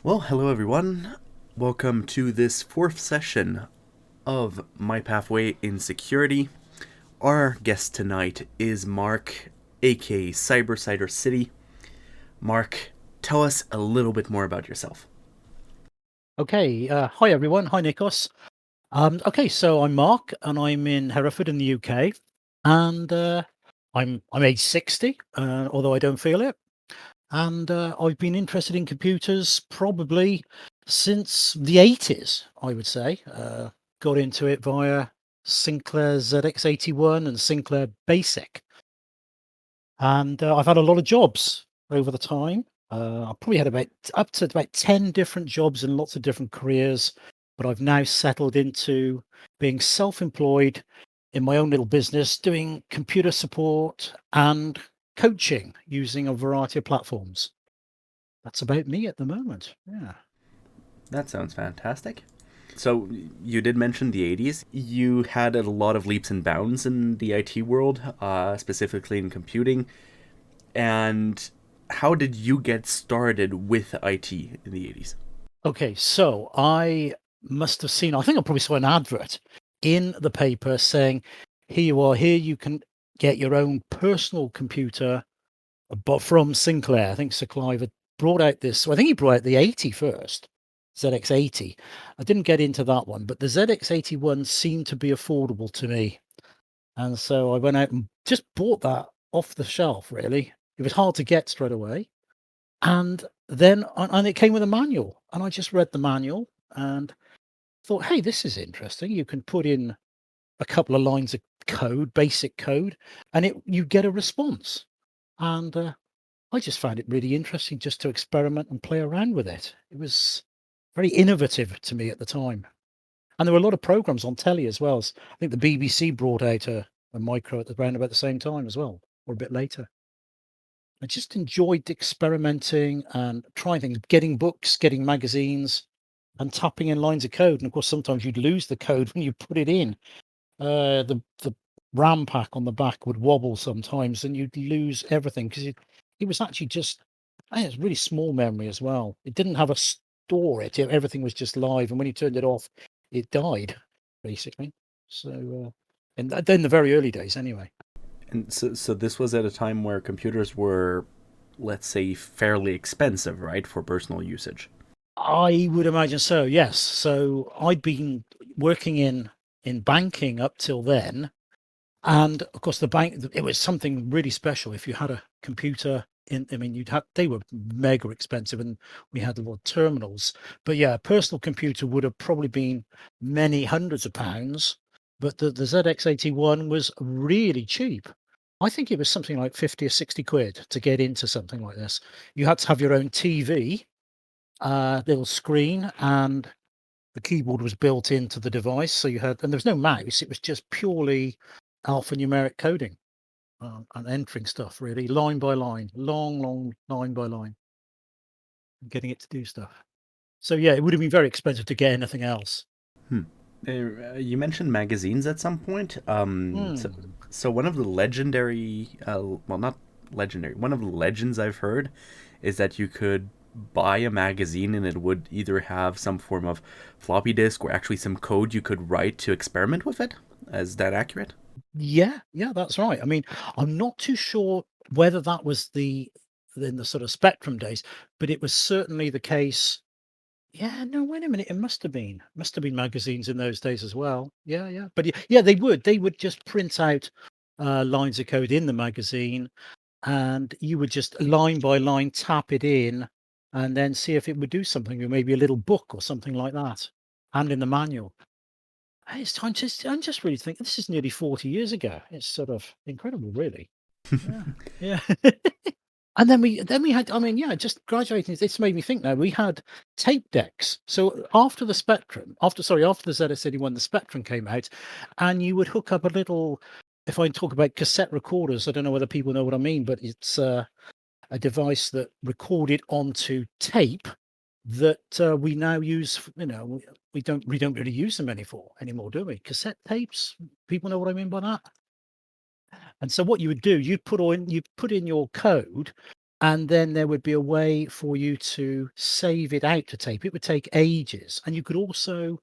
Well, hello everyone. Welcome to this fourth session of My Pathway in Security. Our guest tonight is Mark, aka Cyber City. Mark, tell us a little bit more about yourself. Okay, hi everyone. Hi Nikos. Okay, so I'm Mark, and I'm in Hereford in the UK, and I'm age 60, although I don't feel it. And I've been interested in computers probably since the 80s, I would say. Got into it via Sinclair ZX81 and Sinclair Basic, and I've had a lot of jobs over the time. I probably had about up to about 10 different jobs and lots of different careers, but I've now settled into being self-employed in my own little business, doing computer support and coaching using a variety of platforms. That's about me at the moment. Yeah. That sounds fantastic. So, you did mention the 80s. You had a lot of leaps and bounds in the IT world, specifically in computing. And how did you get started with IT in the 80s? Okay, so I must have seen, I think I probably saw an advert in the paper saying, here you are, here you can get your own personal computer, but from Sinclair. I think Sir Clive had brought out this, so I think he brought out the 80 first, ZX80. I didn't get into that one, but the ZX81 seemed to be affordable to me. And so I went out and just bought that off the shelf, really. It was hard to get straight away. And then and it came with a manual, and I just read the manual and thought, "Hey, this is interesting. You can put in a couple of lines of code, basic code, and you get a response." And I just found it really interesting just to experiment and play around with it. It was very innovative to me at the time. And there were a lot of programs on telly as well. I think the BBC brought out a micro at around about the same time as well, or a bit later. I just enjoyed experimenting and trying things, getting books, getting magazines, and tapping in lines of code. And of course, sometimes you'd lose the code when you put it in. The RAM pack on the back would wobble sometimes, and you'd lose everything because it was actually just, I think it's really small memory as well. It didn't have a store. Everything was just live, and when you turned it off, it died basically. So, and then the very early days, anyway. And so this was at a time where computers were, let's say, fairly expensive, right, for personal usage. I would imagine so, yes. So I'd been working in banking up till then, and of course the bank, it was something really special if you had a computer in. I mean, they were mega expensive, and we had a lot of terminals. But yeah, a personal computer would have probably been many hundreds of pounds, but the ZX81 was really cheap. I think it was something like 50 or 60 quid to get into something like this. You had to have your own TV, little screen, and the keyboard was built into the device. So and there was no mouse, it was just purely alphanumeric coding, and entering stuff really line by line, long line by line, and getting it to do stuff. So yeah, it would have been very expensive to get anything else. Hmm. You mentioned magazines at some point. Hmm. So one of the legendary, well, not legendary, one of the legends I've heard is that you could buy a magazine and it would either have some form of floppy disk or actually some code you could write to experiment with it. Is that accurate? Yeah, yeah, that's right. I mean, I'm not too sure whether that was in the sort of Spectrum days, but it was certainly the case. Yeah, no, wait a minute. It must have been magazines in those days as well. Yeah, yeah. But yeah, they would just print out lines of code in the magazine, and you would just line by line tap it in and then see if it would do something, or maybe a little book or something like that. And in the manual. Hey, I'm just really thinking this is nearly 40 years ago. It's sort of incredible, really. Yeah. Yeah. And then we had, I mean, yeah, just graduating, this made me think now, we had tape decks. So after the Spectrum, after the ZS81, the Spectrum came out, and you would hook up a little, if I talk about cassette recorders, I don't know whether people know what I mean, but it's a device that recorded onto tape that we now use, we don't really use them anymore, do we? Cassette tapes, people know what I mean by that? And so what you would do, you put in your code, And then there would be a way for you to save it out to tape. It would take ages. And you could also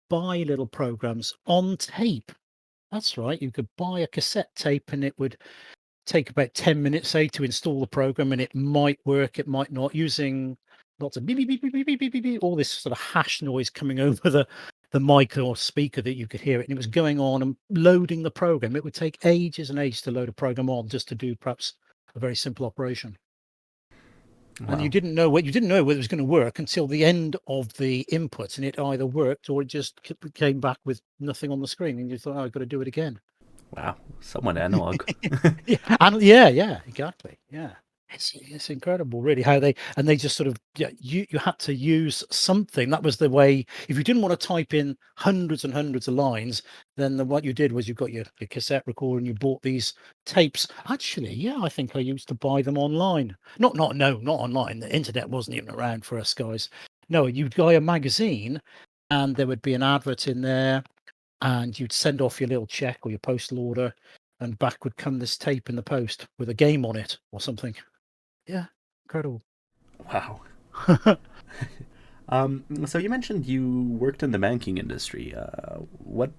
buy little programs on tape. That's right. You could buy a cassette tape and it would take about 10 minutes, say, to install the program, and it might work, it might not, using lots of beep, beep, beep, beep, beep, beep, beep, beep, beep, all this sort of hash noise coming over the mic or speaker that you could hear it. And it was going on and loading the program. It would take ages and ages to load a program on just to do perhaps a very simple operation. And Wow. you didn't know whether it was going to work until the end of the input, and it either worked or it just came back with nothing on the screen, and you thought, "Oh, I've got to do it again." Wow. Somewhat analog. Yeah, and yeah, exactly. Yeah. It's incredible really how they just sort of, yeah, you had to use something. That was the way. If you didn't want to type in hundreds and hundreds of lines, then what you did was you got your cassette recorder and you bought these tapes. Actually, yeah, I think I used to buy them online. Not online. The internet wasn't even around for us guys. No, you'd buy a magazine and there would be an advert in there and you'd send off your little check or your postal order, and back would come this tape in the post with a game on it or something. Yeah, incredible. Wow. So you mentioned you worked in the banking industry. What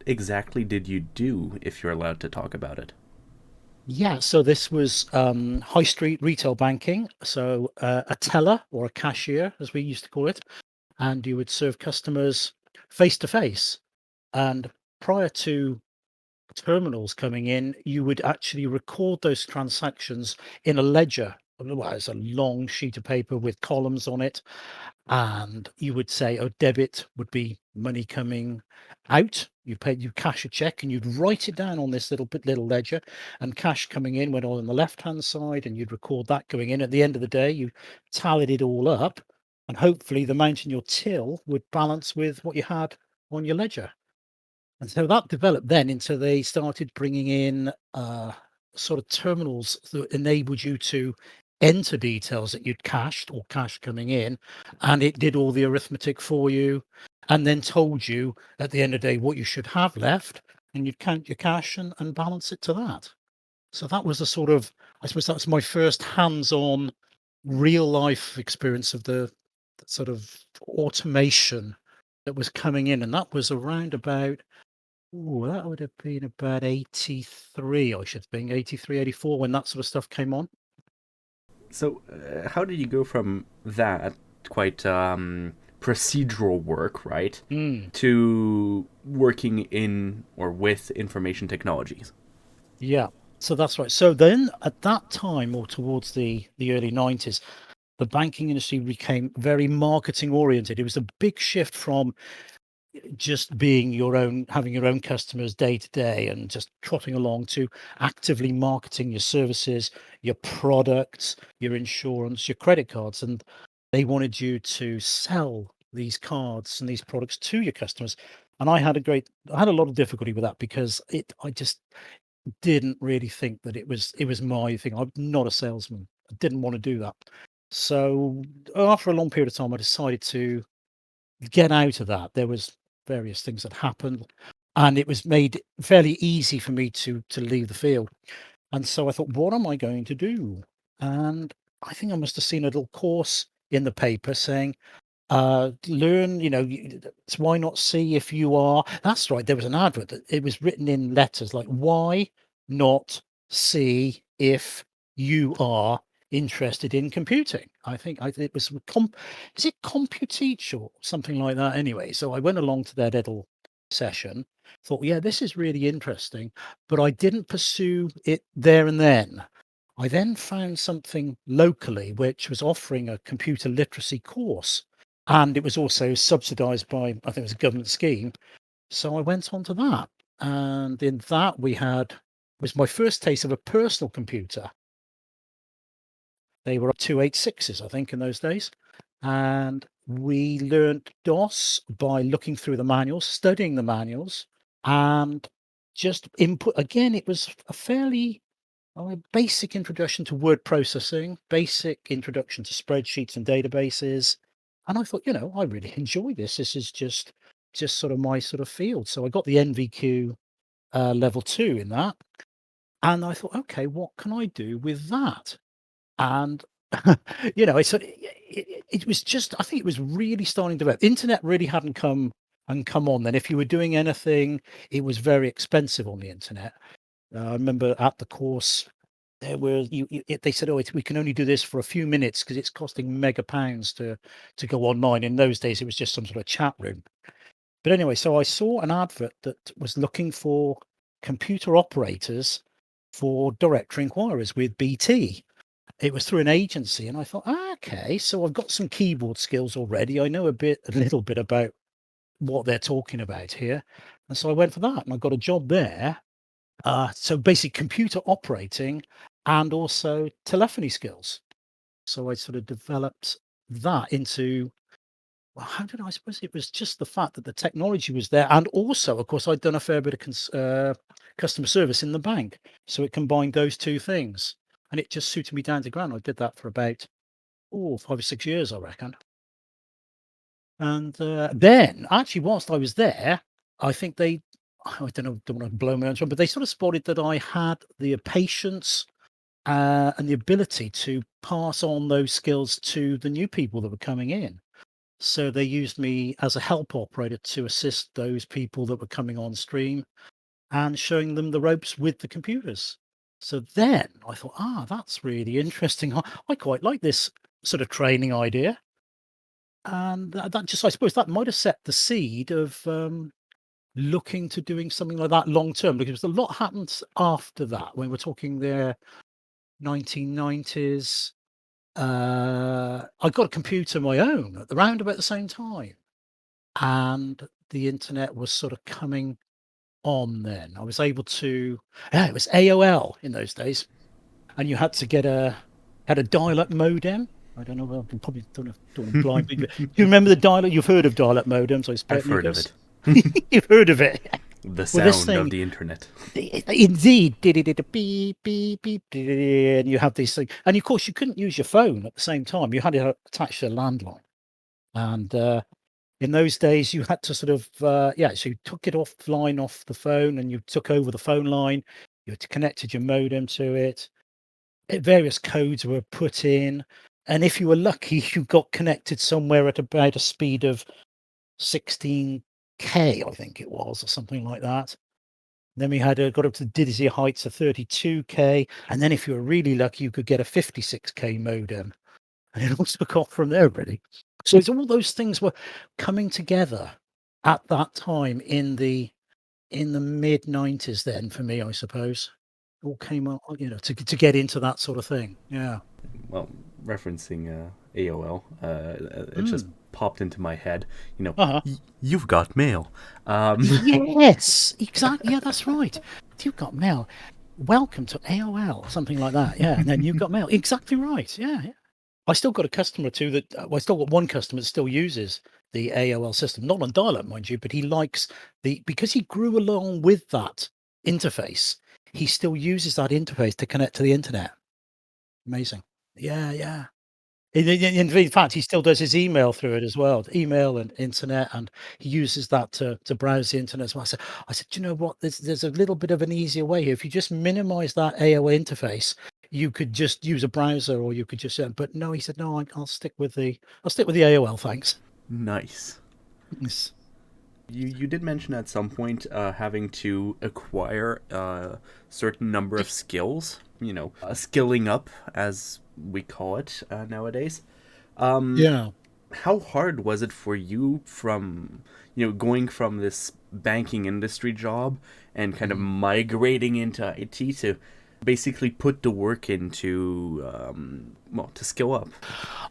exactly did you do, if you're allowed to talk about it? Yeah, so this was high street retail banking. So a teller or a cashier, as we used to call it, and you would serve customers face to face. And prior to terminals coming in, you would actually record those transactions in a ledger. Well, it's a long sheet of paper with columns on it, and you would say, oh, debit would be money coming out. You cash a check and you'd write it down on this little ledger, and cash coming in went on the left hand side, and you'd record that going in. At the end of the day, you tallied it all up, and hopefully the amount in your till would balance with what you had on your ledger. And so that developed then into, they started bringing in sort of terminals that enabled you to enter details that you'd cached or cash coming in, and it did all the arithmetic for you, and then told you at the end of the day what you should have left, and you'd count your cash and balance it to that. So that was a sort of, I suppose that's my first hands-on real life experience of the sort of automation that was coming in, and that was around about, ooh, that would have been about 83, I should think, 83, 84, when that sort of stuff came on. So, how did you go from that quite procedural work, right, Mm, to working in or with information technologies? yeah. So that's right. So then at that time, or towards the early 90s, the banking industry became very marketing oriented. It was a big shift from just being your own, having your own customers day to day and just trotting along, to actively marketing your services, your products, your insurance, your credit cards. And they wanted you to sell these cards and these products to your customers. And I had a lot of difficulty with that, because I just didn't really think that it was my thing. I'm not a salesman. I didn't want to do that. So after a long period of time, I decided to get out of that. There was various things that happened, and it was made fairly easy for me to leave the field. And so I thought, what am I going to do? And I think I must have seen a little course in the paper saying, learn, why not see if you are, that's right, there was an advert that it was written in letters like, why not see if you are interested in computing? It was is it CompuTeach or something like that? Anyway, so I went along to their little session, thought, yeah, this is really interesting, but I didn't pursue it there and then. I then found something locally which was offering a computer literacy course, and it was also subsidized by, I think it was a government scheme. So I went on to that. And in that was my first taste of a personal computer. They were 286s, I think, in those days. And we learnt DOS by looking through the manuals, studying the manuals, and just input. Again, it was a fairly basic introduction to word processing, basic introduction to spreadsheets and databases. And I thought, I really enjoy this. This is just sort of my sort of field. So I got the NVQ level 2 in that. And I thought, okay, what can I do with that? And it was just, I think it was really starting to develop. Internet really hadn't come on then. If you were doing anything, it was very expensive on the internet. I remember at the course there were they said, "Oh, we can only do this for a few minutes because it's costing mega pounds to go online." In those days, it was just some sort of chat room. But anyway, so I saw an advert that was looking for computer operators for directory inquiries with BT. It was through an agency, and I thought, okay, so I've got some keyboard skills already. I know a little bit about what they're talking about here, and so I went for that, and I got a job there. So basically, computer operating and also telephony skills. So I sort of developed that into, well, how did I suppose it was just the fact that the technology was there, and also, of course, I'd done a fair bit of customer service in the bank, so it combined those two things, and it just suited me down to ground. I did that for about 5 or 6 years, I reckon. And then, actually, whilst I was there, I think I don't want to blow my own trumpet, but they sort of spotted that I had the patience and the ability to pass on those skills to the new people that were coming in. So they used me as a help operator to assist those people that were coming on stream and showing them the ropes with the computers. So then I thought, that's really interesting. I quite like this sort of training idea. And that just, I suppose, that might have set the seed of looking to doing something like that long term, because a lot happens after that. When we're talking the 1990s, I got a computer of my own at around about the same time, and the internet was sort of coming on then. I was able to, yeah, it was AOL in those days, and you had to had a dial-up modem. I don't know, well, I probably don't blind people. Do you remember the dial-up? You've heard of dial-up modems, I expect, I've heard of Nikos? it. You've heard of it. The Well, this sound of thing, the internet. indeed, did it beep beep beep, and you have these things, and of course you couldn't use your phone at the same time. You had it attached to a landline, and in those days you had to sort of so you took it offline off the phone, and you took over the phone line. You had connected your modem to it. Various codes were put in, and if you were lucky, you got connected somewhere at about a speed of 16K, I think it was, or something like that. Then we had got up to the dizzy heights of 32K, and then if you were really lucky, you could get a 56K modem, and it all took off from there, really. So it's all those things were coming together at that time in the mid 90s. Then for me, I suppose, all came up, to get into that sort of thing. Yeah. Well, referencing AOL, it just Mm. popped into my head. Uh-huh. You've got mail. Yes, exactly. Yeah, that's right. You've got mail. Welcome to AOL, something like that. Yeah, and then you've got mail. Exactly right. Yeah, yeah. I still got a customer or two that I still got one customer that still uses the AOL system, not on dial-up, mind you, but he likes because he grew along with that interface. He still uses that interface to connect to the internet. Amazing. Yeah, yeah. In fact, he still does his email through it as well, email and internet, and he uses that to browse the internet as well. I said, "Do you know what? There's a little bit of an easier way here. If you just minimize that AOL interface, you could just use a browser, or you could just." But no, he said, "No, I'll stick with the AOL, thanks." Nice. Yes. You did mention at some point having to acquire a certain number of skills, skilling up, as we call it nowadays. Yeah. How hard was it for you from, going from this banking industry job and kind of Mhm. migrating into IT to basically put the work into, to skill up?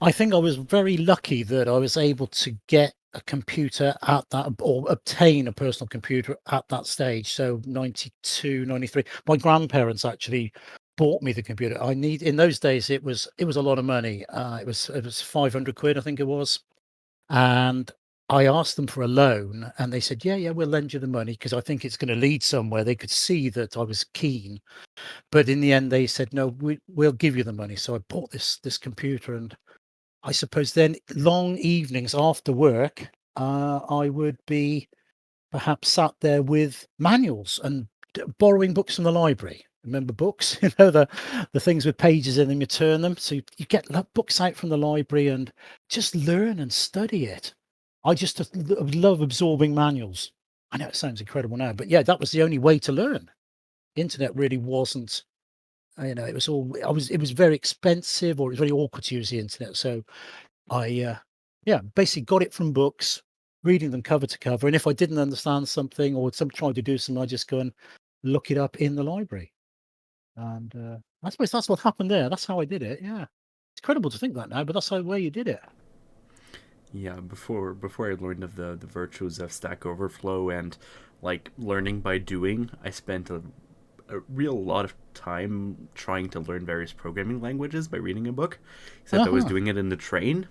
I think I was very lucky that I was able to get a computer at that, or obtain a personal computer at that stage. So 92, 93. My grandparents actually bought me the computer. In those days it was a lot of money. It was 500 quid, I think it was. And I asked them for a loan, and they said, yeah, we'll lend you the money because I think it's going to lead somewhere. They could see that I was keen. But in the end they said, no, we'll give you the money. So I bought this computer, and I suppose then long evenings after work, I would be perhaps sat there with manuals and borrowing books from the library. Remember books? The things with pages in them, you turn them. So you get books out from the library and just learn and study it. I just love absorbing manuals. I know it sounds incredible now, but yeah, that was the only way to learn. Internet really wasn't, it was all, it was very expensive, or it was very awkward to use the internet. So yeah, basically got it from books, reading them cover to cover. And if I didn't understand something or trying to do something, I just go and look it up in the library. And I suppose that's what happened there. That's how I did it. Yeah, it's incredible to think that now, but that's how way you did it. Yeah, before I learned of the virtues of Stack Overflow and like learning by doing, I spent a real lot of time trying to learn various programming languages by reading a book. Except I was Uh-huh. doing it in the train,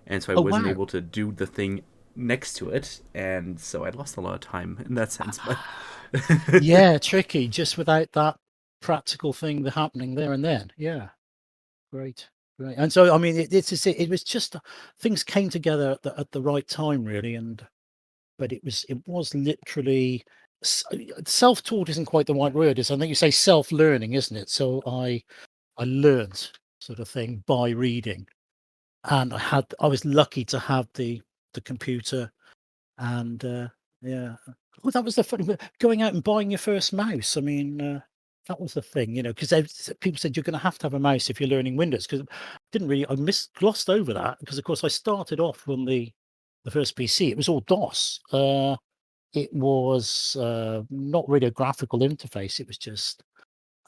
and so I Oh wasn't wow. able to do the thing next to it, and so I lost a lot of time in that sense. But Yeah, tricky. Just without that practical thing happening there and then. Yeah, great, great. And so I mean, it was just things came together at the right time, really. And but it was literally self-taught isn't quite the right word. Is I think you say self-learning, isn't it? So I learned sort of thing by reading, and I was lucky to have the computer. And yeah, well, that was the funny going out and buying your first mouse. I mean, that was the thing, because people said you're going to have a mouse if you're learning Windows. Because didn't really, glossed over that, because of course I started off on the first PC. It was all DOS. It was not really a graphical interface. It was just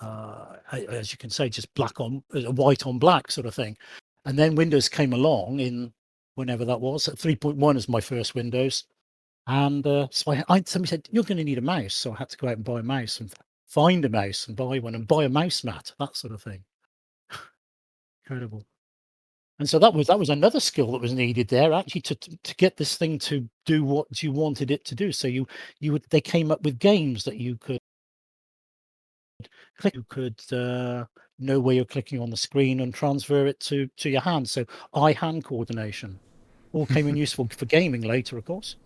as you can say, just black on white on black sort of thing. And then Windows came along in whenever that was. 3.1 is my first Windows. And so somebody said, "You're going to need a mouse." So I had to go out and buy a mouse and find a mouse and buy one and buy a mouse mat, that sort of thing. Incredible. And so that was another skill that was needed there, actually, to get this thing to do what you wanted it to do. So they came up with games that you could click, you could know where you're clicking on the screen and transfer it to your hand. So eye-hand coordination all came in useful for gaming later, of course.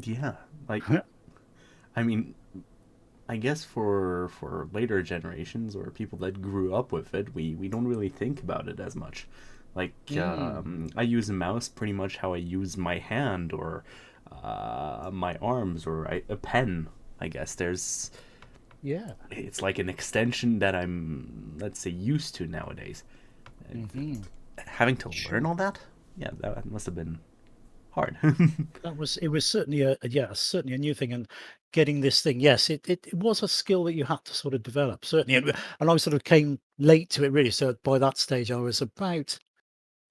yeah, like I mean, I guess for later generations or people that grew up with it, we don't really think about it as much. Like Mm, I use a mouse pretty much how I use my hand or my arms or a pen. I guess yeah. it's like an extension that I'm, let's say, used to nowadays. Hmm. Having to learn Sure. all that, yeah, that must have been hard. It was certainly certainly a new thing. And getting this thing, yes, it was a skill that you had to sort of develop, certainly. And I sort of came late to it, really. So by that stage I was about,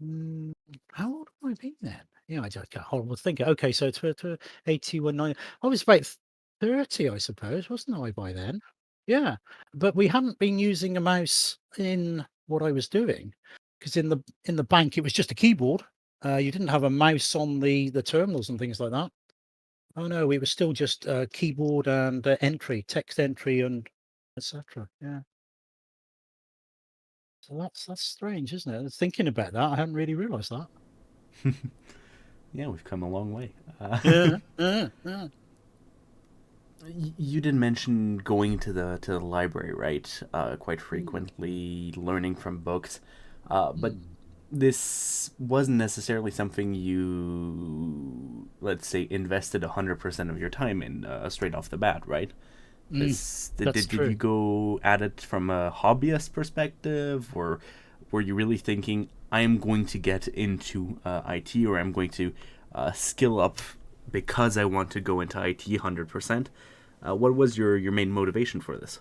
mm, how old have I been then? Yeah, I just got horrible thinking. Okay, so to 81, 9, I was about 30, I suppose, wasn't I by then? Yeah, but we hadn't been using a mouse in what I was doing, because in the bank it was just a keyboard. You didn't have a mouse on the terminals and things like that. Oh no, we were still just keyboard and text entry, and etc. Yeah, so that's strange, isn't it? Thinking about that, I hadn't really realised that. Yeah, we've come a long way. Yeah, yeah, yeah. You did mention going to the library, right? Quite Mm, frequently, learning from books, but mm, this wasn't necessarily something you, let's say, invested 100% of your time in straight off the bat, right? mm. This That's did you true. go at it from a hobbyist perspective, or were you really thinking I am going to get into IT, or I'm going to skill up because I want to go into IT 100%? What was your main motivation for this?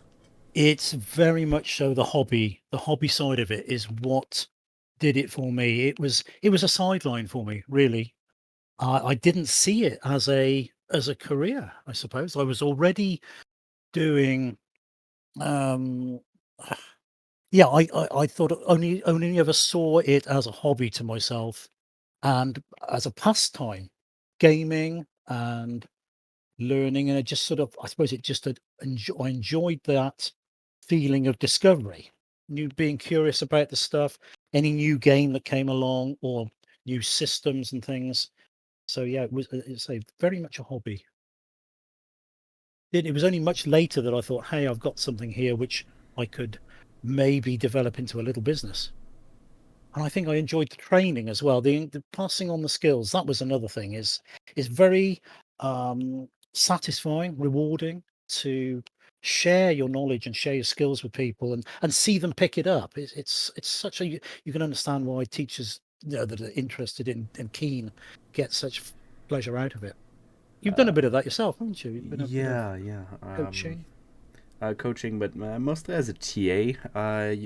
It's very much so the hobby. The hobby side of it is what did it for me. It was a sideline for me, really. I didn't see it as a career, I suppose. I was already doing, um yeah, I thought, only ever saw it as a hobby to myself and as a pastime, gaming and learning. And it just sort of, I suppose it just I enjoyed that feeling of discovery, being curious about the stuff, any new game that came along, or new systems and things. So yeah, it's a very much a hobby. It was only much later that I thought, hey, I've got something here which I could maybe develop into a little business. And I think I enjoyed the training as well. The passing on the skills, that was another thing, is very satisfying, rewarding to share your knowledge and share your skills with people and see them pick it up. It's such a you can understand why teachers, you know, that are interested in and keen get such pleasure out of it. You've done a bit of that yourself, haven't you? You've been a bit of Yeah, yeah. coaching. Coaching, but mostly as a TA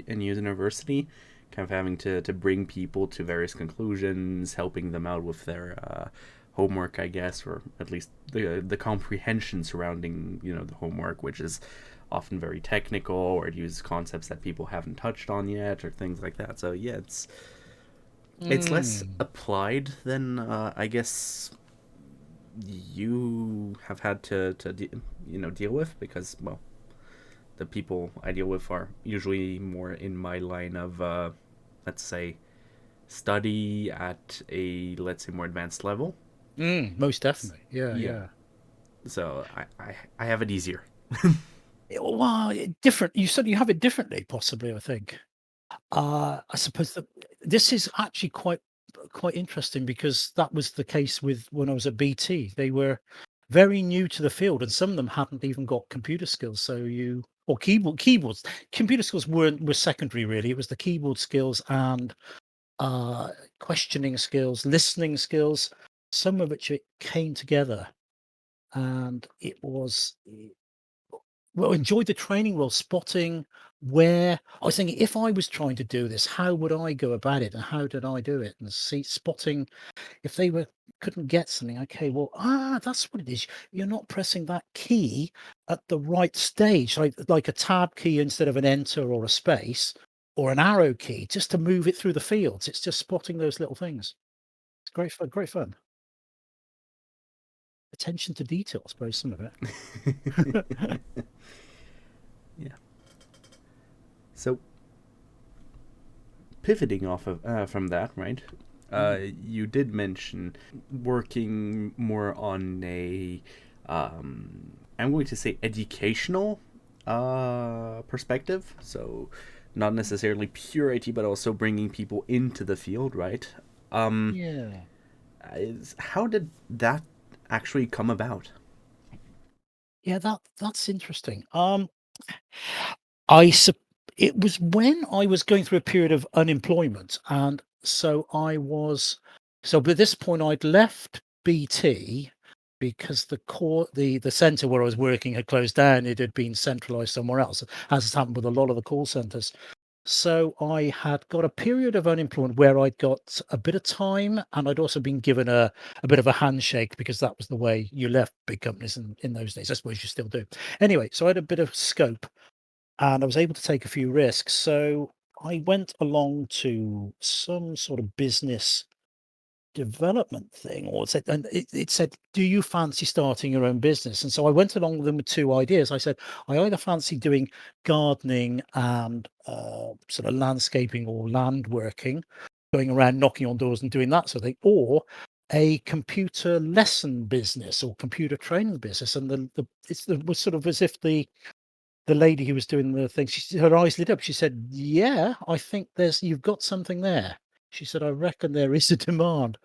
in university, kind of having to bring people to various conclusions, helping them out with their homework, I guess, or at least the comprehension surrounding the homework, which is often very technical, or it uses concepts that people haven't touched on yet, or things like that. So yeah, it's less Mm. applied than I guess you have had to deal with because well the people I deal with are usually more in my line of, let's say, study at a, let's say, more advanced level. Most definitely. Yeah, Yeah. yeah. So I have it easier. Well, different. You said you have it differently, possibly, I think. I suppose that this is actually quite interesting because that was the case with when I was at BT. They were very new to the field, and some of them hadn't even got computer skills. So you or keyboards. Computer skills were secondary, really. It was the keyboard skills and uh, questioning skills, listening skills. Some of which it came together, and it was well, enjoyed the training while spotting where I was thinking if I was trying to do this, how would I go about it and how did I do it? And see spotting if they were couldn't get something, okay, well, that's what it is. You're not pressing that key at the right stage, like a tab key instead of an enter or a space or an arrow key, just to move it through the fields. It's just spotting those little things. It's great fun, great fun. Attention to detail, I suppose, some of it. Yeah. So pivoting off of from that, right? Mm. You did mention working more on a, I'm going to say, educational perspective. So, not necessarily pure IT, but also bringing people into the field, right? Um, Yeah. how did that actually come about? Yeah, that's interesting. I sup it was when I was going through a period of unemployment, and so by this point, I'd left BT because the center where I was working had closed down. It had been centralized somewhere else, as has happened with a lot of the call centers. So I had got a period of unemployment where I'd got a bit of time, and I'd also been given a bit of a handshake because that was the way you left big companies in those days. I suppose you still do. Anyway, so I had a bit of scope and I was able to take a few risks. So I went along to some sort of business development thing, or it said, "Do you fancy starting your own business?" And so I went along with them with two ideas. I said, I either fancy doing gardening and sort of landscaping or land working, going around knocking on doors and doing that sort of thing, or a computer lesson business or computer training business. And it was sort of as if the lady who was doing the thing, her eyes lit up. She said, "Yeah, I think you've got something there." She said, "I reckon there is a demand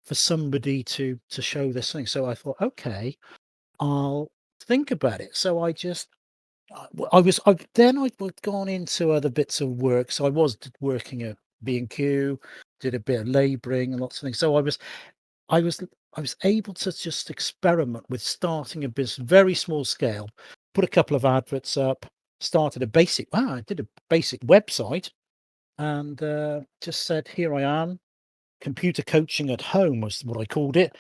for somebody to show this thing." So I thought, okay, I'll think about it. So I just, I'd gone into other bits of work. So I was working at B&Q, did a bit of labouring and lots of things. So I was I was able to just experiment with starting a business, very small scale, put a couple of adverts up, started a basic I did a basic website and just said, here I am, computer coaching at home was what I called it,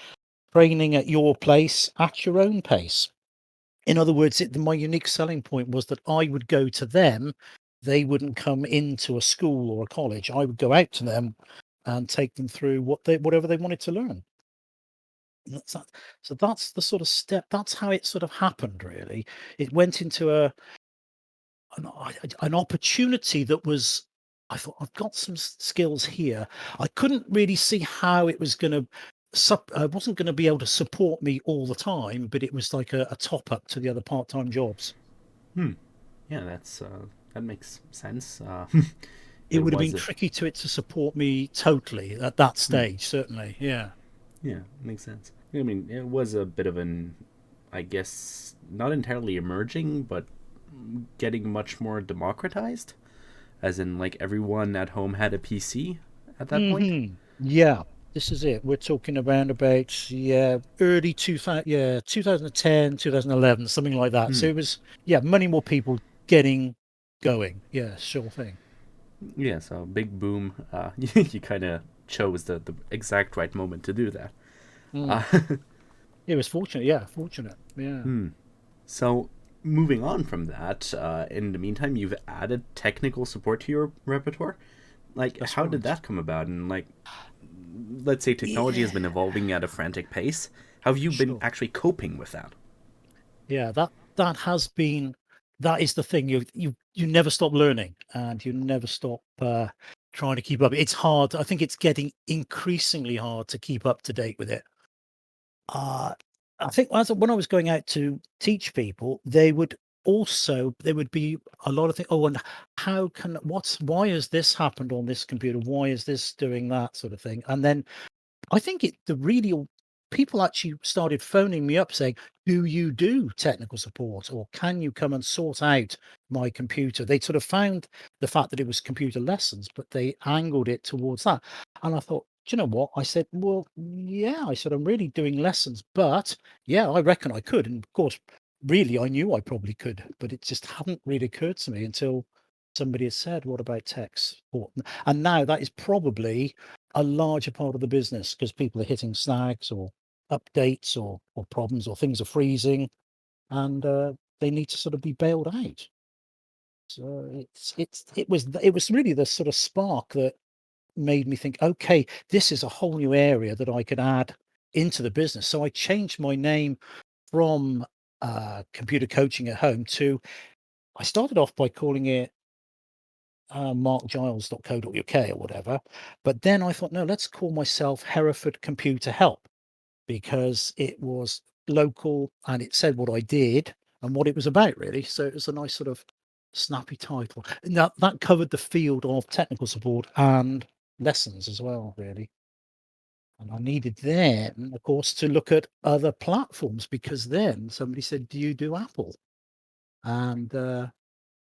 training at your place at your own pace. In other words, my unique selling point was that I would go to them. They wouldn't come into a school or a college. I would go out to them and take them through whatever they wanted to learn. That's that. So that's the sort of step. That's how it sort of happened. Really, it went into an opportunity that was. I thought I've got some skills here. I couldn't really see how it was going to. Wasn't going to be able to support me all the time, but it was like a top up to the other part time jobs. Hmm. Yeah, that makes sense. It It would have been was tricky to support me totally at that hmm, stage, certainly. Yeah. yeah, makes sense. I mean, it was a bit of an, I guess, not entirely emerging, but getting much more democratized, as in like everyone at home had a PC at that point. Yeah. This is it. We're talking around about early 2000, 2010, 2011, something like that. So Hmm. it was many more people getting going. Yeah, sure thing. Yeah, so big boom. You kind of chose the exact right moment to do that. Mm. Uh, It was fortunate. Yeah, fortunate. Yeah, so moving on from that, in the meantime, you've added technical support to your repertoire. Like, that's how did right. that come about? And like, let's say technology has Yeah, been evolving at a frantic pace. How have you been sure. actually coping with that? Yeah, that has been that is the thing. You never stop learning and you never stop trying to keep up. It's hard. I think it's getting increasingly hard to keep up to date with it. Uh, I think when I was going out to teach people, there would be a lot of things. Oh, and why has this happened on this computer? Why is this doing that sort of thing? And then I think the really people actually started phoning me up saying, "Do you do technical support, or can you come and sort out my computer?" They sort of found the fact that it was computer lessons, but they angled it towards that. And I thought, do you know what? I said, "Well, yeah." I said, "I'm really doing lessons, but yeah, I reckon I could." And of course, really, I knew I probably could, but it just hadn't really occurred to me until somebody had said, "What about tech support?" And now that is probably a larger part of the business because people are hitting snags or updates or problems or things are freezing and they need to sort of be bailed out. So it was really the sort of spark that made me think, okay, this is a whole new area that I could add into the business. So I changed my name from computer coaching at home to I started off by calling it markgiles.co.uk or whatever. But then I thought, no, let's call myself Hereford Computer Help because it was local and it said what I did and what it was about, really. So it was a nice sort of snappy title. Now that covered the field of technical support and lessons as well, really. And I needed then, of course, to look at other platforms because then somebody said, "Do you do Apple?" And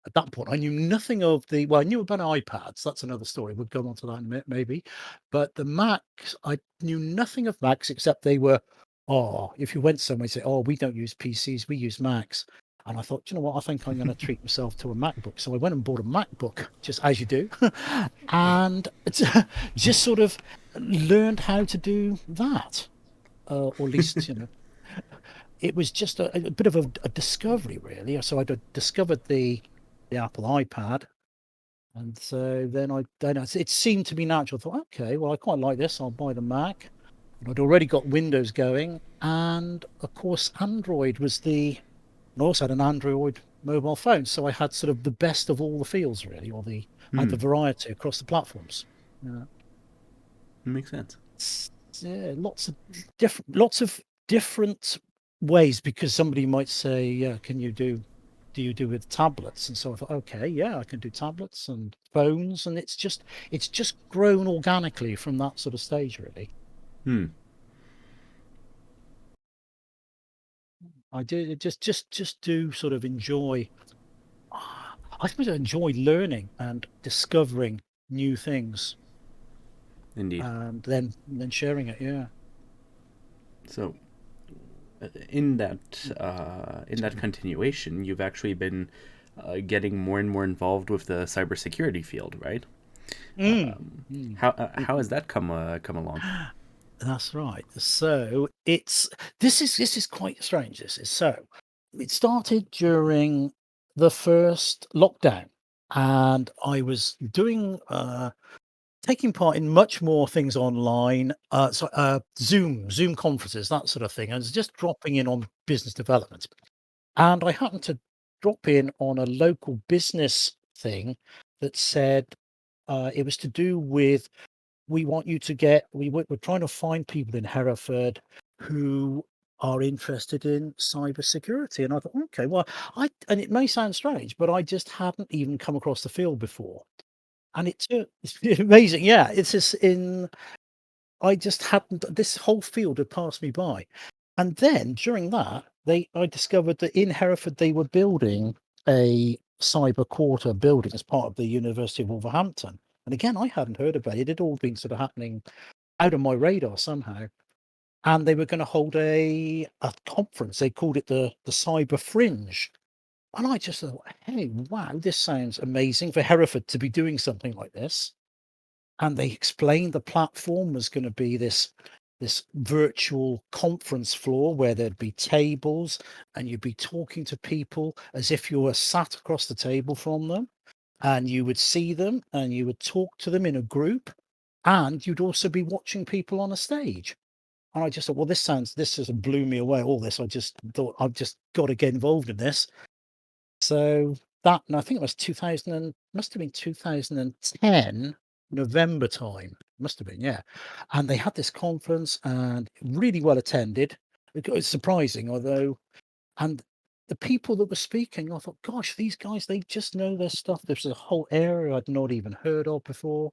at that point, I knew nothing of I knew about iPads, that's another story, we'll go on to that in a minute maybe, but the Macs, I knew nothing of Macs except they were if you went somewhere, you say, "Oh, we don't use PCs, we use Macs." And I thought, "Do you know what? I think I'm gonna treat myself to a MacBook." So I went and bought a MacBook, just as you do, and it's just sort of learned how to do that, or at least, it was just a bit of a discovery, really. So I discovered the Apple iPad, and so it seemed to be natural. I thought, okay, well, I quite like this. I'll buy the Mac, and I'd already got Windows going, and of course, Android was I also had an Android mobile phone, so I had sort of the best of all the fields, really, I had the Hmm, variety across the platforms. Yeah. makes sense. Yeah, lots of different ways because somebody might say, yeah, do you do with tablets? And so I thought, okay, yeah, I can do tablets and phones, and it's just grown organically from that sort of stage, really. Hmm. I do just do sort of enjoy I suppose I enjoy learning and discovering new things Indeed. and then sharing it, yeah. So in that continuation, you've actually been getting more and more involved with the cybersecurity field, right? Mm, mm. How has that come along? That's right. So this is quite strange. This is so it started during the first lockdown, and I was doing taking part in much more things online, Zoom conferences, that sort of thing. I was just dropping in on business development, and I happened to drop in on a local business thing that said it was to do with we want you to get we're trying to find people in Hereford who are interested in cybersecurity. And I thought, okay, well, and it may sound strange, but I just hadn't even come across the field before. And it's amazing. Yeah, it's just I just hadn't, this whole field had passed me by. And then during that, I discovered that in Hereford, they were building a cyber quarter building as part of the University of Wolverhampton. And again, I hadn't heard about it. It had all been sort of happening out of my radar somehow. And they were going to hold a conference. They called it the Cyber Fringe. And I just thought, hey, wow, this sounds amazing for Hereford to be doing something like this. And they explained the platform was going to be this virtual conference floor where there'd be tables and you'd be talking to people as if you were sat across the table from them, and you would see them and you would talk to them in a group, and you'd also be watching people on a stage. And I just thought, well, this just blew me away, all this. I just thought, I've just got to get involved in this. So that, and I think it was 2000, must have been 2010, November time. Must have been, yeah. And they had this conference and really well attended. It was surprising, although, and the people that were speaking, I thought, gosh, these guys, they just know their stuff. There's a whole area I'd not even heard of before.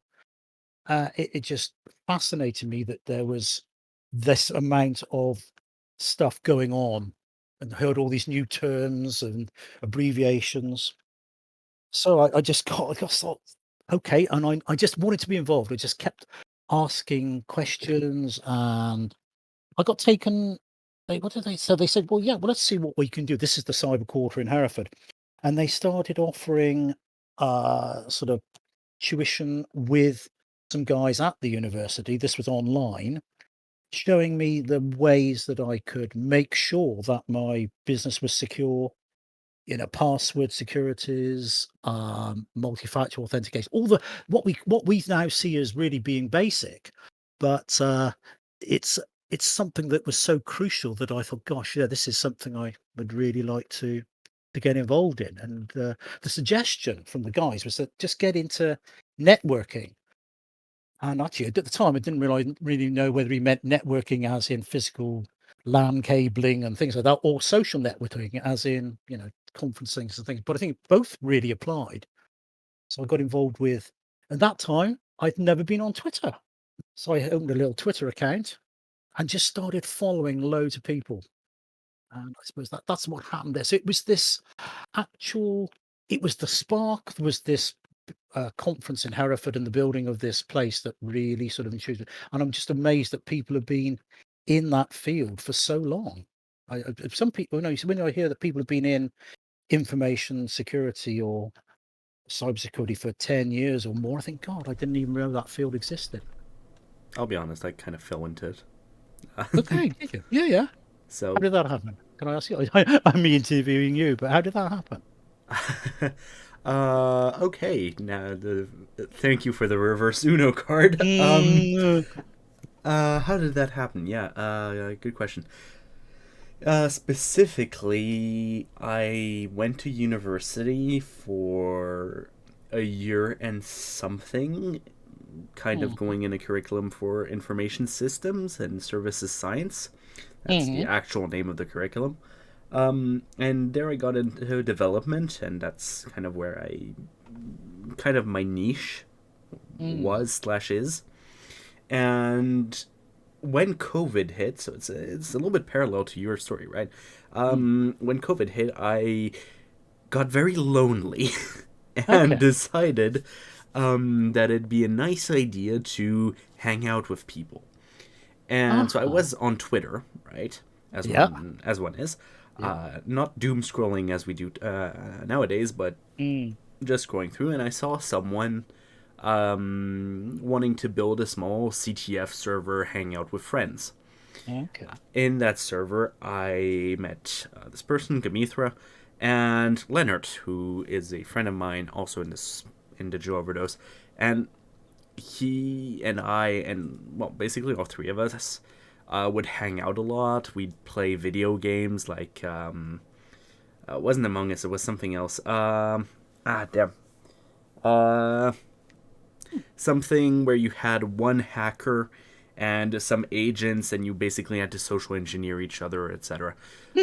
It just fascinated me that there was this amount of stuff going on, and heard all these new terms and abbreviations. So I got thought, okay, and I just wanted to be involved. I just kept asking questions, and I got taken. What did they? So they said, well, yeah, well, let's see what we can do. This is the cyber quarter in Hereford, and they started offering sort of tuition with some guys at the university. This was online, showing me the ways that I could make sure that my business was secure, password securities, multi-factor authentication, all the what we now see as really being basic, but it's it's something that was so crucial that I thought, gosh, yeah, this is something I would really like to get involved in. And the suggestion from the guys was that just get into networking. And actually, at the time, I didn't really know whether he meant networking as in physical LAN cabling and things like that, or social networking as in, conferencing and things. But I think both really applied. So I got involved with, at that time, I'd never been on Twitter. So I opened a little Twitter account and just started following loads of people. And I suppose that's what happened there. So it was this actual, it was the spark. There was this conference in Hereford and the building of this place that really sort of intrigued me. And I'm just amazed that people have been in that field for so long. Some people, when I hear that people have been in information security or cybersecurity for 10 years or more, I think, God, I didn't even know that field existed. I'll be honest, I kind of fell into it. Okay, did you? Yeah, yeah. How So, did that happen? Can I ask you? I'm me interviewing you, but how did that happen? okay. Now, thank you for the reverse Uno card. Mm, How did that happen? Yeah, good question. Specifically, I went to university for a year and something, kind of mm, going in a curriculum for information systems and services science. That's the mm, actual name of the curriculum. And there I got into development, and that's kind of where kind of my niche mm, was slash is. And when COVID hit, so it's a little bit parallel to your story, right? mm. When COVID hit, I got very lonely and Okay. decided that it'd be a nice idea to hang out with people. And so I Uh-huh. was on Twitter, right, Yeah. as one is, Yeah. not doom scrolling as we do nowadays, but Mm. just going through, and I saw someone wanting to build a small CTF server hangout with friends. Okay. In that server, I met this person, Gamithra, and Leonard, who is a friend of mine, also in Digital Overdose, and he and I, and well, basically all three of us, would hang out a lot. We'd play video games like it wasn't Among Us, it was something else. Damn. Uh, Something where you had one hacker and some agents, and you basically had to social engineer each other, etc.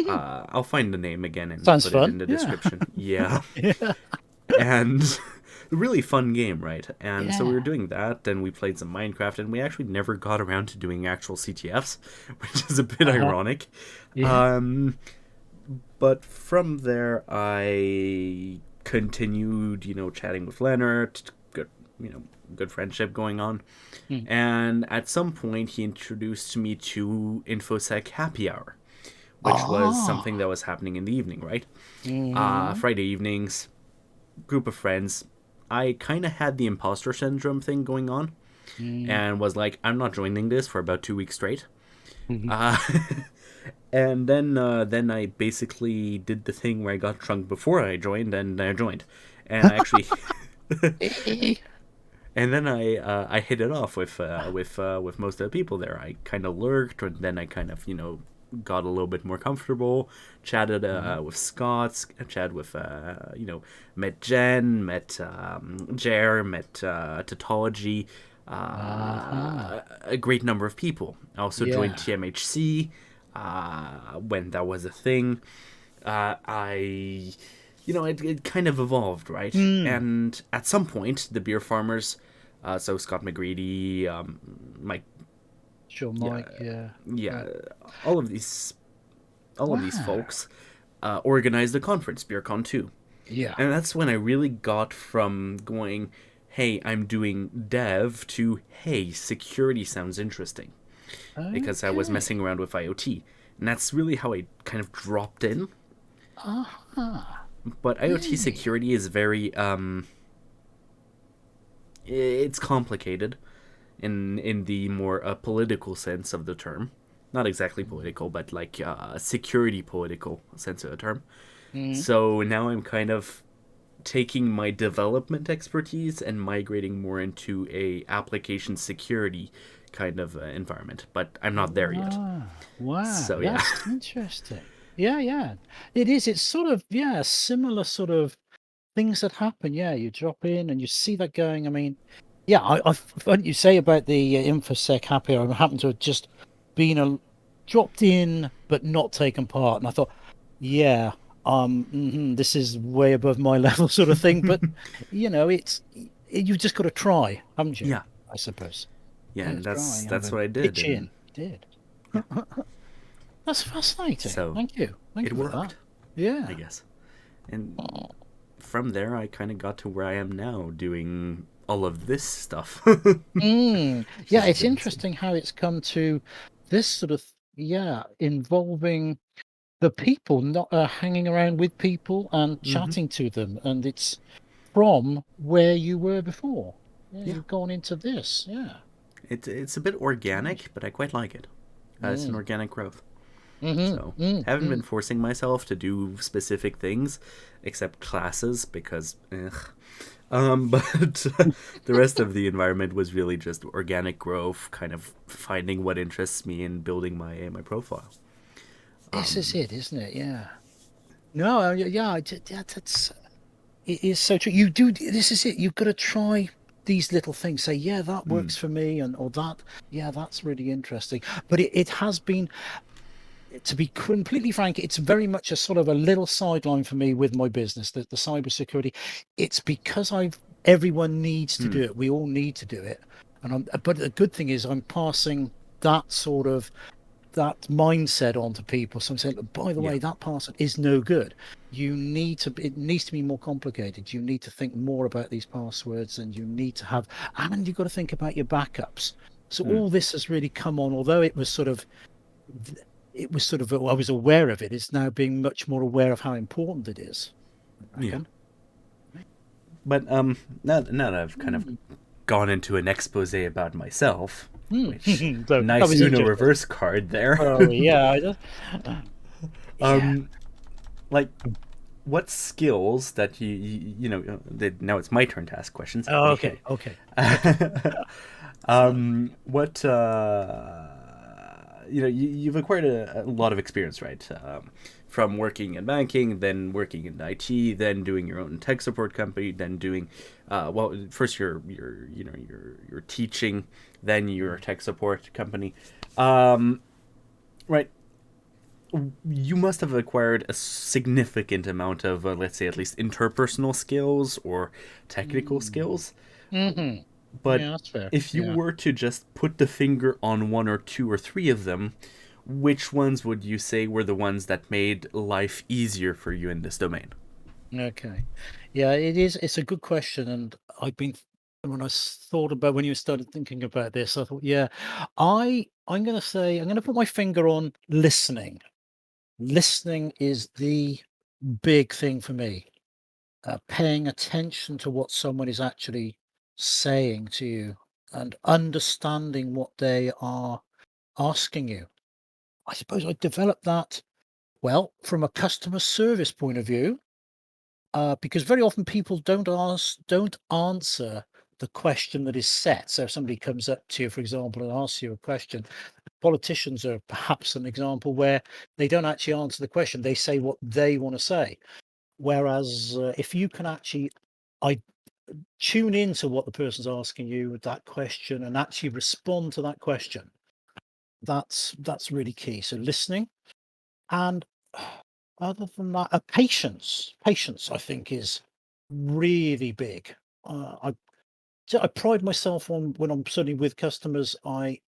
I'll find the name again and Sounds put it in fun. the Yeah. description. Yeah. Yeah. And a really fun game, right? And so we Yeah. were doing that, and we played some Minecraft, and we actually never got around to doing actual CTFs, which is a bit Uh-huh. ironic. Yeah. Um, but from there, I continued, chatting with Leonard. Good, good friendship going on. Mm. And at some point, he introduced me to InfoSec Happy Hour, which was something Ah. that was happening in the evening, right? Mm-hmm. Friday evenings, group of friends. I kind of had the imposter syndrome thing going on, and was like, I'm not joining this for about 2 weeks straight. Mm-hmm. Uh, and then I basically did the thing where I got drunk before I joined, and I joined, and I actually, and then I hit it off with most of the people there. I kind of lurked, and then I kind of got a little bit more comfortable. Chatted with Scott, chatted with met Jen, met Jer, met Tautology, Uh-huh. a great number of people. I also joined Yeah. TMHC when that was a thing. I it kind of evolved, right? Mm. And at some point, the beer farmers, so Scott McGreedy, Mike, Sure, yeah, Mike. Yeah. yeah, Yeah. all of these, all of these Wow. folks, organized a conference, BeerCon 2, Yeah. and that's when I really got from going, "Hey, I'm doing dev," to "Hey, security sounds interesting," because I was Okay. messing around with IoT, and that's really how I kind of dropped in. Uh-huh. But IoT Really? security is very it's complicated in the more political sense of the term. Not exactly political, but like security political sense of the term. Mm. So now I'm kind of taking my development expertise and migrating more into a application security kind of environment, but I'm not there yet. Wow. Wow. So yeah. That's interesting. Yeah, yeah. It is. It's sort of, yeah, similar sort of things that happen. Yeah, you drop in and you see that going. I mean, yeah, what you say about the InfoSec happy hour, I happened to have just been dropped in but not taken part, and I thought, yeah, this is way above my level, sort of thing. But you've just got to try, haven't you? Yeah. I suppose. Yeah, Got to and try. that's Have that's a what I did, pitch and in. You did. yeah. That's fascinating. So Thank you. Thank it you for that. worked, I Yeah. guess. And from there, I kind of got to where I am now, doing all of this stuff, which Yeah, is a it's bit insane. interesting how it's come to this sort of, yeah, involving the people, not hanging around with people and Hmm. chatting to them. And it's from where you were before. Yeah, Yeah, you've gone into this. Yeah. it's a bit Right. organic, but I quite like it. It's an Mm. organic growth. Mm-hmm. So Mm. haven't been Mm. forcing myself to do specific things, except classes because, but the rest of the environment was really just organic growth, kind of finding what interests me and building my profile. This is it, isn't it? Yeah. No, yeah, that's it is so true. You do. This is it. You've got to try these little things. Say, yeah, that Mm. works for me, and or that, yeah, that's really interesting. But it has been, to be completely frank, it's very much a sort of a little sideline for me with my business, the cybersecurity. It's because everyone needs to Mm. do it. We all need to do it. But the good thing is I'm passing that sort of that mindset onto people. So I'm saying, "Look, by the Yeah. way, that password is no good. It needs to be more complicated. You need to think more about these passwords, and you need to have, and you've got to think about your backups." So Mm. all this has really come on, although it was sort of, I was aware of it. It's now being much more aware of how important it is, I Yeah. reckon. But now that I've kind of Mm. gone into an expose about myself, which Mm. So that nice was Uno interesting. reverse card there. Oh yeah, yeah. um, like what skills that that now it's my turn to ask questions. Oh, okay, okay. What you've acquired a lot of experience, right? From working in banking, then working in IT, then doing your own tech support company, then doing, first you're teaching, then your tech support company, right? You must have acquired a significant amount of, let's say, at least interpersonal skills or technical Mm. skills. Hmm. But Yeah, that's fair. if you Yeah. were to just put the finger on one or two or three of them, which ones would you say were the ones that made life easier for you in this domain? Okay. Yeah, it is. It's a good question, and I've been when thought about when you started thinking about this, I thought, yeah, I'm going to say I'm going to put my finger on listening. Listening is the big thing for me. Paying attention to what someone is actually saying to you and understanding what they are asking you. I suppose I developed that well from a customer service point of view, because very often people don't answer the question that is set. So if somebody comes up to you, for example, and asks you a question, politicians are perhaps an example where they don't actually answer the question. They say what they want to say. Whereas if you can actually I tune into what the person's asking you with that question and actually respond to that question, that's really key. So listening and other than that, patience, I think, is really big. I pride myself on when I'm certainly with customers, I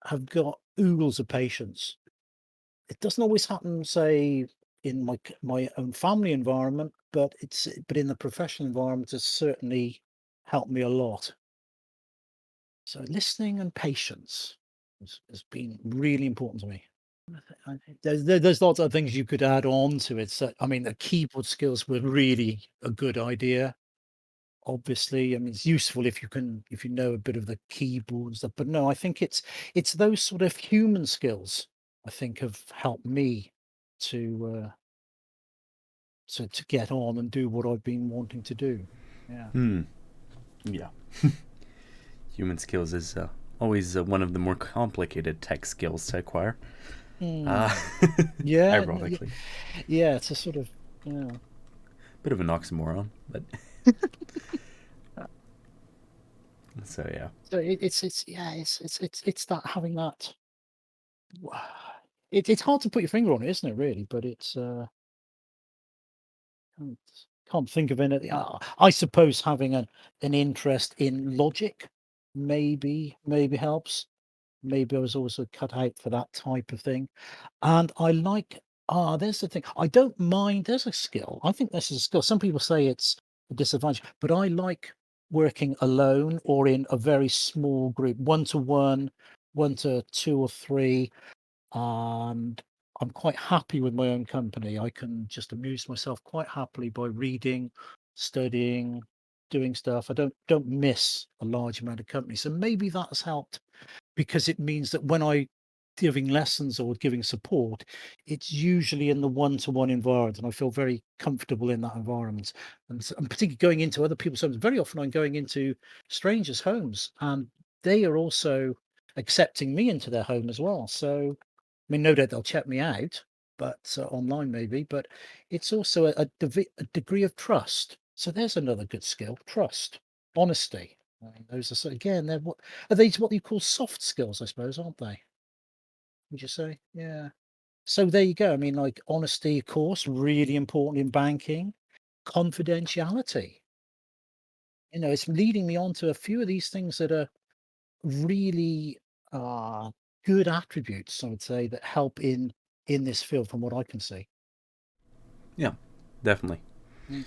have got oodles of patience. It doesn't always happen, say, in my own family environment, but in the professional environment, it's certainly helped me a lot. So listening and patience has been really important to me. There's lots of things you could add on to it. So, I mean, the keyboard skills were really a good idea. Obviously, I mean, it's useful if you know a bit of the keyboard and stuff. But no, I think it's those sort of human skills I think have helped me to to get on and do what I've been wanting to do. Yeah. Hmm. Yeah. Human skills is always one of the more complicated tech skills to acquire. Uh, Hmm. Yeah. ironically, Yeah. It's a sort of yeah. bit of an oxymoron, but Uh, so yeah. So it's yeah it's that having that. It's hard to put your finger on it, isn't it? Really, but it's can't can't think of anything. I suppose having an interest in logic maybe helps. Maybe I was also cut out for that type of thing. And I like there's the thing. I don't mind. There's a skill. I think this is a skill. Some people say it's a disadvantage, but I like working alone or in a very small group, one to one, one to two or three. And I'm quite happy with my own company. I can just amuse myself quite happily by reading, studying, doing stuff. I don't miss a large amount of company. So maybe that has helped because it means that when I giving lessons or giving support, it's usually in the one-to-one environment, and I feel very comfortable in that environment. And particularly going into other people's homes. Very often, I'm going into strangers' homes, and they are also accepting me into their home as well. So, I mean, no doubt they'll check me out, but online maybe. But it's also a degree of trust. So there's another good skill: trust, honesty. I mean, those are again, they're what are these what you call soft skills, I suppose, aren't they? Would you say? Yeah. So there you go. I mean, like honesty, of course, really important in banking. Confidentiality. It's leading me on to a few of these things that are really uh, good attributes, I would say, that help in this field, from what I can see. Yeah, definitely. Mm.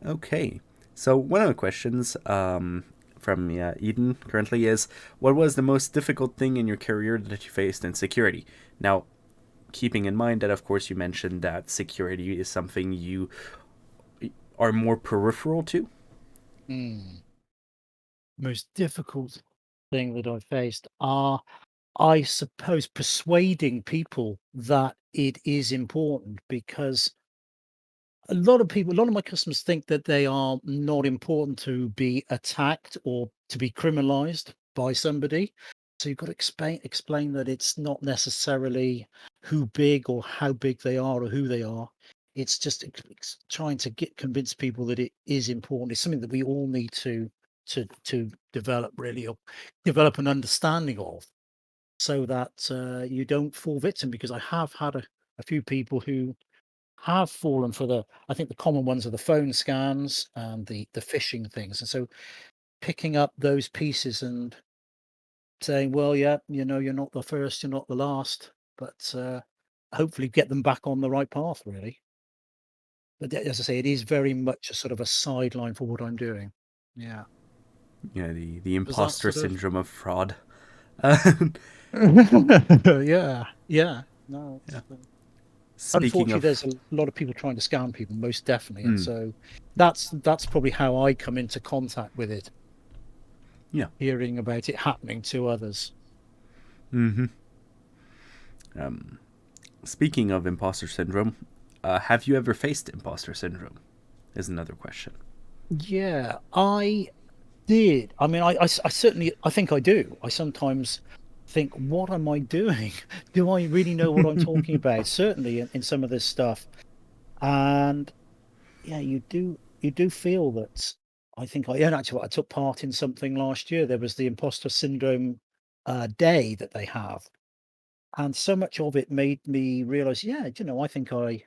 Okay. So one of the questions from Eden currently is, what was the most difficult thing in your career that you faced in security? Now, keeping in mind that, of course, you mentioned that security is something you are more peripheral to. Mm. Most difficult thing that I've faced are, I suppose, persuading people that it is important because a lot of my customers think that they are not important to be attacked or to be criminalized by somebody. So you've got to explain that it's not necessarily who big or how big they are or who they are. It's just trying to convince people that it is important. It's something that we all need to develop, really, or develop an understanding of, so that you don't fall victim. Because I have had a few people who have fallen for I think the common ones are the phone scams and the phishing things. And so picking up those pieces and saying, well, yeah, you're not the first, you're not the last, but hopefully get them back on the right path, really. But as I say, it is very much a sort of a sideline for what I'm doing. Yeah. The Was that imposter sort of? syndrome of fraud. Yeah, yeah. No, Yeah. it's, Speaking unfortunately, there's of, a lot of people trying to scam people, most definitely, and mm, so that's probably how I come into contact with it, yeah. hearing about it happening to others. hmm Um, Speaking of imposter syndrome, have you ever faced imposter syndrome? Is another question. Yeah, I did. I mean, I certainly, I think I do. I sometimes think, what am I doing? Do I really know what I'm talking about? Certainly in some of this stuff. And yeah, you do feel that. I think I, yeah, actually, I took part in something last year. There was the imposter syndrome day that they have. And so much of it made me realize, yeah, I think I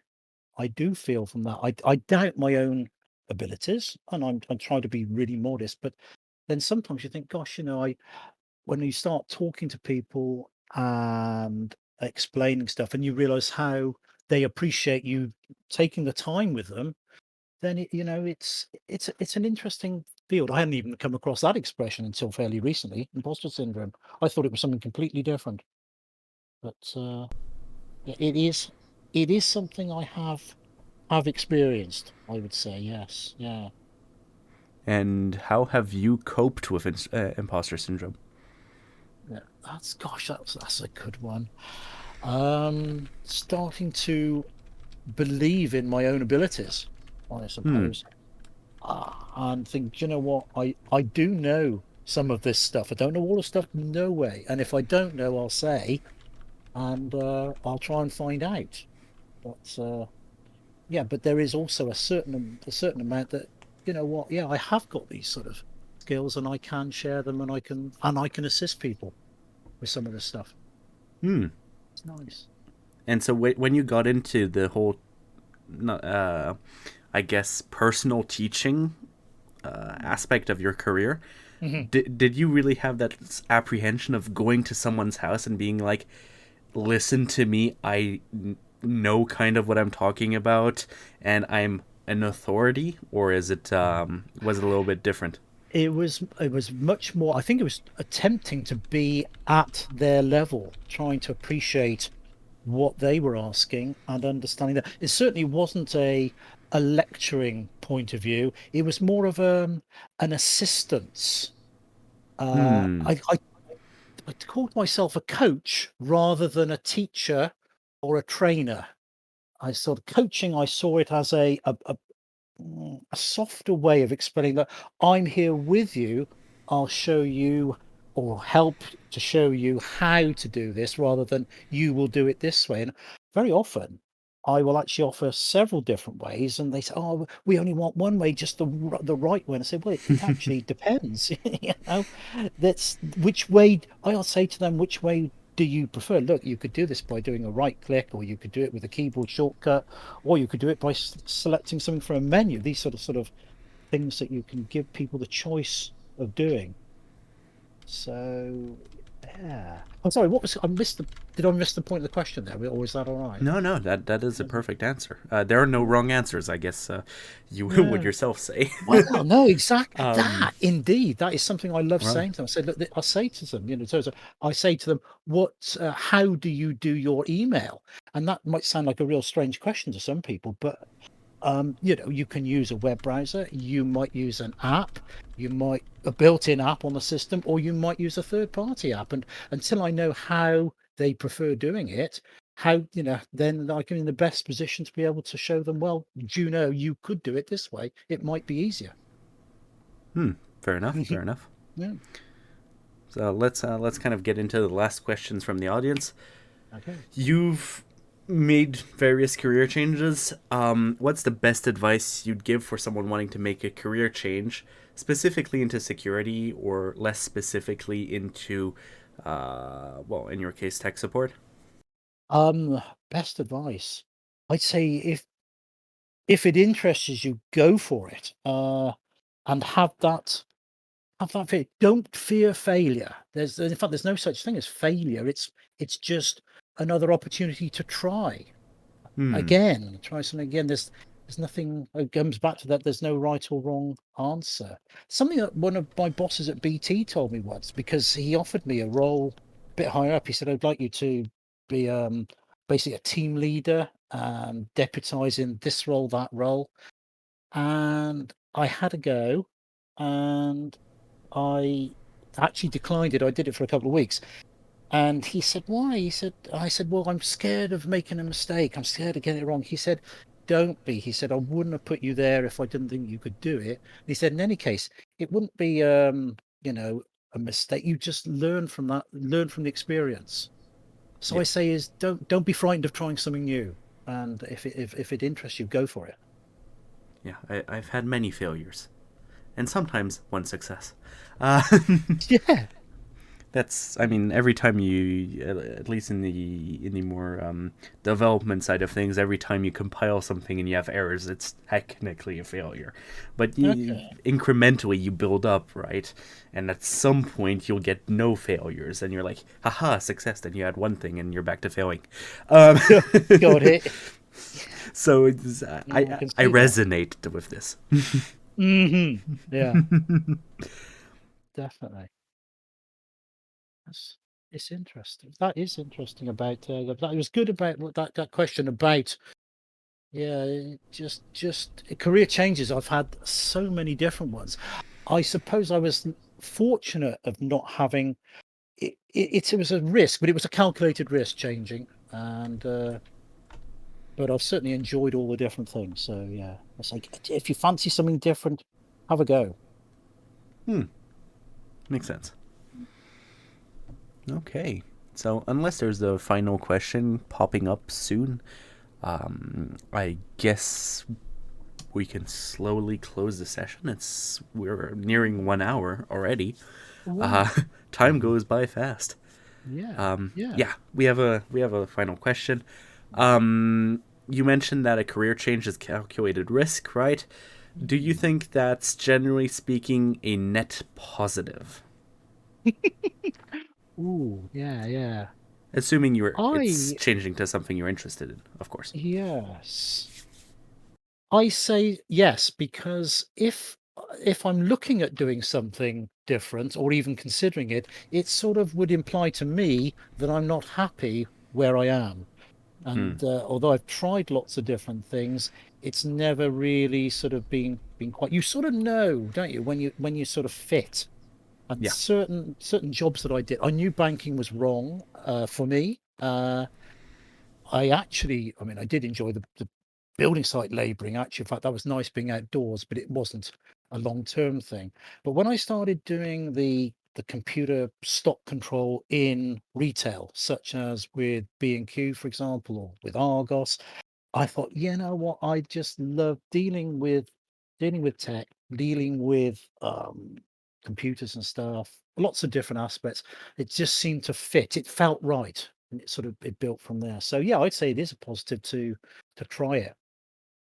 do feel from that. I doubt my own abilities, and I'm trying to be really modest, but then sometimes you think, gosh, I when you start talking to people and explaining stuff, and you realize how they appreciate you taking the time with them, then it's an interesting field. I hadn't even come across that expression until fairly recently, imposter syndrome. I thought it was something completely different, but yeah, it is something I have experienced, I would say, yes. Yeah. And how have you coped with imposter syndrome? Yeah. That's a good one. Starting to believe in my own abilities, I Hmm. suppose. And think, "Do you know what? I do know some of this stuff. I don't know all the stuff, no way. And if I don't know, I'll say, and I'll try and find out. But yeah, but there is also a certain amount that, you know what, yeah, I have got these sort of skills and I can share them, and I can assist people with some of this stuff. Hmm. It's nice. And so when you got into the whole, I guess, personal teaching aspect of your career, Mhm. did you really have that apprehension of going to someone's house and being like, listen to me, know kind of what I'm talking about, and I'm an authority, or is it was it a little bit different? It was much more. I think it was attempting to be at their level, trying to appreciate what they were asking and understanding that it certainly wasn't a lecturing point of view. It was more of an assistance. Hmm. I called myself a coach rather than a teacher or a trainer. I sort of coaching. I saw it as a softer way of explaining that I'm here with you. I'll show you or help to show you how to do this, rather than you will do it this way. And very often I will actually offer several different ways, and they say, "Oh, we only want one way, just the right way." And I say, "Well, it actually depends." That's which way. I'll say to them, "Which way do you prefer? Look, you could do this by doing a right click, or you could do it with a keyboard shortcut, or you could do it by selecting something from a menu." These sort of things that you can give people the choice of doing. So yeah. I'm sorry, what was I missed the did I miss the point of the question there, or is that all right? No, no, that is a Was it? perfect answer. There are no Yeah. wrong answers, I guess you would Yeah. yourself say. Well, no, exactly um, that. Indeed, that is something I love well, saying to them. I say, look, I say to them, so I say to them, how do you do your email? And that might sound like a real strange question to some people, but you can use a web browser, you might use an app, you might a built-in app on the system, or you might use a third-party app. And until I know how they prefer doing it, then I'm in the best position to be able to show them, well, do you know you could do it this way? It might be easier. hmm, fair enough, fair enough. Yeah. So let's kind of get into the last questions from the audience. Okay. You've made various career changes. What's the best advice you'd give for someone wanting to make a career change, specifically into security, or less specifically into, well, in your case, tech support? Um, Best advice. I'd say if it interests you, go for it. And have that fear. Don't fear failure. In fact, there's no such thing as failure. It's just another opportunity to try Hmm. again. Try something again. There's nothing. It comes back to that. There's no right or wrong answer. Something that one of my bosses at BT told me once, because he offered me a role a bit higher up. He said, "I'd like you to be basically a team leader, deputizing this role, that role." And I had a go, and I actually declined it. I did it for a couple of weeks. And he said, "Why?" I said, "Well, I'm scared of making a mistake. I'm scared of getting it wrong." He said, "Don't be." He said, "I wouldn't have put you there if I didn't think you could do it." He said, "In any case, it wouldn't be, you know, a mistake. You just learn from that, learn from the experience." So Yeah. I say is don't be frightened of trying something new. And if it interests you, go for it. Yeah. I've had many failures, and sometimes one success. Uh, Yeah. that's, I mean, every time you, at least in the more development side of things, every time you compile something and you have errors, it's technically a failure. But Okay. incrementally you build up, right? And at some point you'll get no failures, and you're like, haha, success. Then you add one thing and you're back to failing. um, Got it. so No, I can I see that. resonate with this. Yeah, definitely. That's it's interesting. That is interesting about that. It was good about that question about, yeah, just career changes. I've had so many different ones. I suppose I was fortunate of not having it was a risk, but it was a calculated risk changing, and but I've certainly enjoyed all the different things. So yeah, it's like if you fancy something different, have a go. Hmm, makes sense. Okay. So, unless there's a final question popping up soon, I guess we can slowly close the session. We're nearing 1 hour already. Uh, Wow. time goes by fast. Yeah, yeah. Yeah, we have a final question. You mentioned that a career change is calculated risk, right? Do you Mhm. think that's generally speaking a net positive? Ooh, yeah, yeah. Assuming it's I changing to something you're interested in, of course. Yes. I say yes, because if I'm looking at doing something different or even considering it, it sort of would imply to me that I'm not happy where I am. Hmm. And although I've tried lots of different things, it's never really sort of been quite. You sort of know, don't you, when you sort of fit. And Yeah. certain jobs that I did, I knew banking was wrong for me. I mean, I did enjoy the building site labouring. Actually, in fact, that was nice being outdoors, but it wasn't a long-term thing. But when I started doing the computer stock control in retail, such as with B&Q, for example, or with Argos, I thought, you know what, I just love dealing with tech, dealing with computers and stuff, lots of different aspects. It just seemed to fit. It felt right, and it built from there. So yeah, I'd say it is a positive to try it.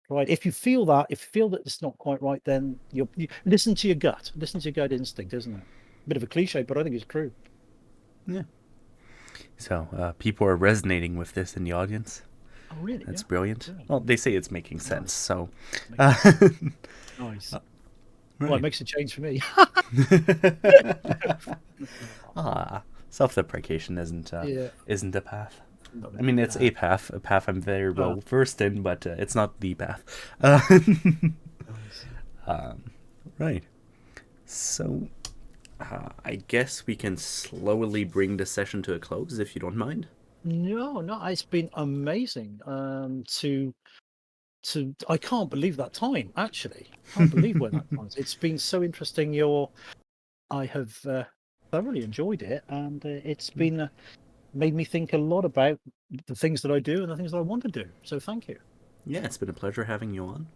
Right. If you feel that it's not quite right, then you listen to your gut. Listen to your gut instinct, isn't it? Bit of a cliche, but I think it's true. Yeah. So people are resonating with this in the audience. Oh, really? That's Yeah. brilliant. Good. Well, they say it's making sense. Nice. So, Makes uh, sense. Nice. Well, it right. makes a change for me. Ah, self-deprecation Yeah. isn't a path. Not I mean, really it's bad. a path I'm very Uh, well versed in, but it's not the path. Uh, nice. right. So, I guess we can slowly bring the session to a close, if you don't mind. No, no, it's been amazing. To I can't believe that time, actually. Can't believe where that time is. It's been so interesting. I have. thoroughly enjoyed it, and it's been made me think a lot about the things that I do and the things that I want to do. So thank you. Yeah, it's been a pleasure having you on.